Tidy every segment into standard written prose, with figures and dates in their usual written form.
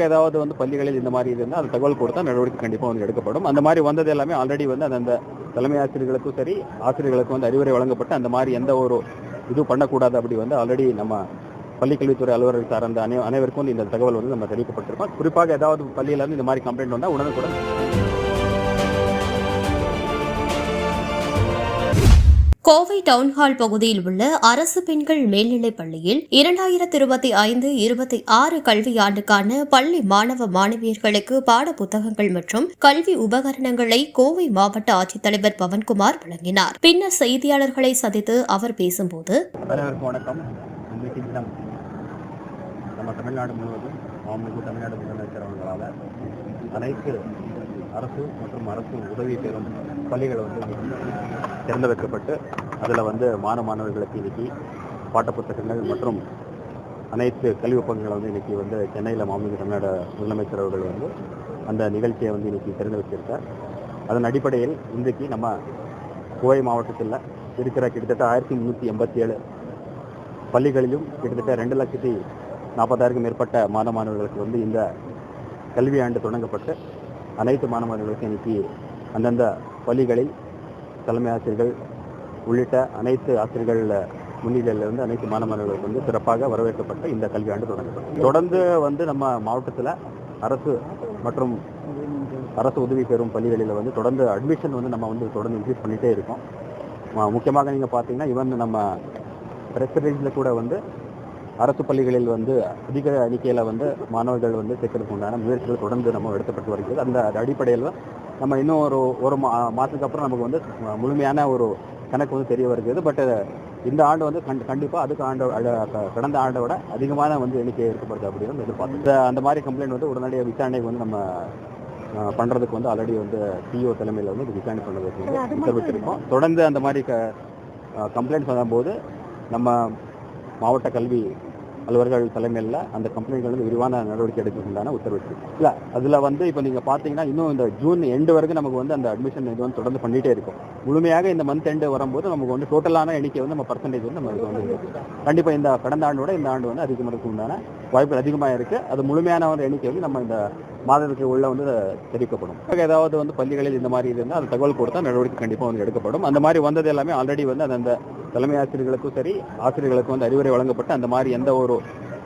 ஏதாவது வந்து பள்ளிகளில் இந்த மாதிரி இருந்தால் அது தகவல் கொடுத்தா நடவடிக்கை கண்டிப்பாக வந்து எடுக்கப்படும். அந்த மாதிரி வந்தது எல்லாமே ஆல்ரெடி வந்து அந்த தலைமை ஆசிரியர்களுக்கும் சரி ஆசிரியர்களுக்கும் வந்து அறிவுரை வழங்கப்பட்டு அந்த மாதிரி எந்த ஒரு இது பண்ணக்கூடாது அப்படி வந்து ஆல்ரெடி நம்ம பள்ளிக்கல்வித்துறை அலுவலர்கள் சார்ந்த அனைவருக்கும் வந்து இந்த தகவல் வந்து நம்ம தெரிவிக்கப்பட்டிருக்கோம். குறிப்பாக ஏதாவது பள்ளியில இருந்து இந்த மாதிரி கம்ப்ளைண்ட் வந்தால் உடனுக்குடன் கோவை டவுன்ஹால் பகுதியில் உள்ள அரசு பெண்கள் மேல்நிலைப் பள்ளியில் 2025-26 கல்வியாண்டுக்கான பள்ளி மாணவ மாணவியர்களுக்கு பாட புத்தகங்கள் மற்றும் கல்வி உபகரணங்களை கோவை மாவட்ட ஆட்சித்தலைவர் பவன்குமார் வழங்கினார். பின்னர் செய்தியாளர்களை சந்தித்து அவர் பேசும்போது, அனைவருக்கும் வணக்கம். இன்றைக்கு தினம் நம்ம தமிழ்நாடு முழுவதும் தமிழ்நாடு முதலமைச்சர் அவர்களால் அனைத்து அரசு மற்றும் அரசு உதவி பெறும் பள்ளிகள் வந்து திறந்து வைக்கப்பட்டு அதில் வந்து மாணவர்களுக்கு இன்னைக்கு பாட்டப்புத்தகங்கள் மற்றும் அனைத்து கல்வி ஒப்பந்தங்களை வந்து இன்னைக்கு வந்து சென்னையில் மாண்புமிகு தமிழ்நாடு முதலமைச்சர் அவர்கள் வந்து அந்த நிகழ்ச்சியை வந்து இன்னைக்கு திறந்து வச்சிருக்கார். அதன் அடிப்படையில் இன்றைக்கு நம்ம கோவை மாவட்டத்தில் இருக்கிற கிட்டத்தட்ட 1387 பள்ளிகளிலும் கிட்டத்தட்ட 2,40,000க்கும் மேற்பட்ட மாணவர்களுக்கு வந்து இந்த கல்வி ஆண்டு தொடங்கப்பட்டு அனைத்து மாணவர்களுக்கும் இன்னைக்கு அந்தந்த பள்ளிகளில் தலைமை ஆசிரியர்கள் உள்ளிட்ட அனைத்து ஆசிரியர்கள் முன்னிலையில் வந்து அனைத்து மாணவர்களுக்கு வந்து சிறப்பாக வரவேற்கப்பட்ட இந்த கல்வியாண்டு தொடங்கப்பட்டது. தொடர்ந்து வந்து நம்ம மாவட்டத்தில் அரசு மற்றும் அரசு உதவி பெறும் பள்ளிகளில் வந்து தொடர்ந்து அட்மிஷன் வந்து நம்ம வந்து தொடர்ந்து இன்க்ரீஸ் பண்ணிகிட்டே இருக்கோம். முக்கியமாக நீங்கள் பார்த்தீங்கன்னா ஈவன் நம்ம பிரசிடென்ட்ஸில் கூட வந்து அரசு பள்ளிகளில் வந்து அதிக எண்ணிக்கையில் வந்து மாணவர்கள் வந்து சேர்க்கறதுக்கு உண்டான முயற்சிகள் தொடர்ந்து நம்ம எடுக்கப்பட்டு வருகிறது. அந்த அடிப்படையில் நம்ம இன்னும் ஒரு மாதத்துக்கு அப்புறம் நமக்கு வந்து முழுமையான ஒரு கணக்கு வந்து தெரிய வருகிறது. பட் இந்த ஆண்டு வந்து கண்டிப்பாக அதுக்கு கடந்த ஆண்டை விட அதிகமான வந்து எண்ணிக்கை இருக்கப்படுது அப்படின்னு எதிர்பார்த்து அந்த மாதிரி கம்ப்ளைண்ட் வந்து உடனடியாக விசாரணைக்கு வந்து நம்ம பண்ணுறதுக்கு வந்து ஆல்ரெடி வந்து சிஇஓ தலைமையில் வந்து இது விசாரணை பண்ணுறதுக்கு வந்து உத்தரவிட்டிருக்கோம். தொடர்ந்து அந்த மாதிரி கம்ப்ளைண்ட்ஸ் வரும்போது நம்ம மாவட்ட கல்வி அலுவலர்கள் தலைமையில் அந்த கம்பெனிகள் வந்து விரிவான நடவடிக்கை எடுக்கிறதுக்கான உத்தரவிட்டிருக்கோம். இல்லை அதில் வந்து இப்போ நீங்கள் பார்த்தீங்கன்னா இன்னும் இந்த ஜூன் எண்டு வரைக்கும் நமக்கு வந்து அந்த அட்மிஷன் இது வந்து தொடர்ந்து பண்ணிகிட்டே இருக்கும். முழுமையாக இந்த மந்த் எண்டு வரும்போது நமக்கு வந்து டோட்டலான எண்ணிக்கை வந்து நம்ம பர்சன்டேஜ் வந்து நம்ம இது வந்து கண்டிப்பாக இந்த கடந்த ஆண்டோட இந்த ஆண்டு வந்து அதிகமாக உண்டான வாய்ப்புகள் அதிகமாக இருக்குது. அது முழுமையான ஒரு எண்ணிக்கை வந்து நம்ம இந்த மாதத்துக்கு உள்ள வந்து தெரிவிக்கப்படும். ஏதாவது வந்து பள்ளிகளில் இந்த மாதிரி இருந்தால் அது தகவல் கொடுத்தா நடவடிக்கை கண்டிப்பாக வந்து எடுக்கப்படும். அந்த மாதிரி வந்தது எல்லாமே ஆல்ரெடி வந்து அந்த தலைமை ஆசிரியர்களுக்கும் சரி ஆசிரியர்களுக்கும் வந்து அறிவுரை வழங்கப்பட்டு அந்த மாதிரி எந்த ஒரு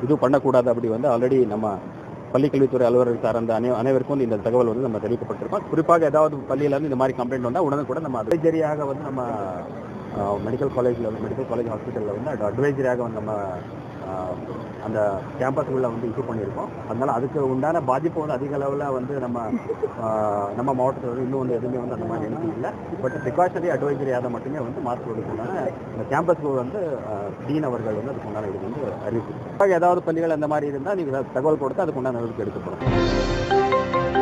இது பண்ணக்கூடாது அப்படி வந்து ஆல்ரெடி நம்ம பள்ளிக்கல்வித்துறை அலுவலர்கள் சார்ந்த அனைவருக்கும் வந்து இந்த தகவல் வந்து நம்ம தெரிவிக்கப்பட்டிருக்கோம். குறிப்பாக ஏதாவது பள்ளியில இருந்து இந்த மாதிரி கம்ப்ளைண்ட் வந்தால் உடனுக்குடன் நம்ம அட்வைசரியாக வந்து நம்ம மெடிக்கல் காலேஜ் ஹாஸ்பிட்டலில் வந்து அட்வைசரியாக வந்து நம்ம அந்த கேம்பஸ்களில் வந்து இஷ்யூ பண்ணியிருக்கோம். அதனால் அதுக்கு உண்டான பாதிப்பு வந்து அதிக அளவில் வந்து நம்ம மாவட்டத்தில் வந்து இன்னும் வந்து எதுவுமே வந்து அந்த மாதிரி எண்ணிக்கை இல்லை. பட் ப்ரிகாஷனரி அட்வைசரியாக மட்டுமே வந்து மாஸ்க் கொடுக்கணும்னா இந்த கேம்பஸ்க்கு வந்து டீன் அவர்கள் வந்து அதுக்கு உண்டான இது வந்து அறிவிப்பு. ஏதாவது பள்ளிகள் அந்த மாதிரி இருந்தால் நீங்கள் தகவல் கொடுத்து அதுக்கு உண்டான நடவடிக்கை எடுக்கப்படும்.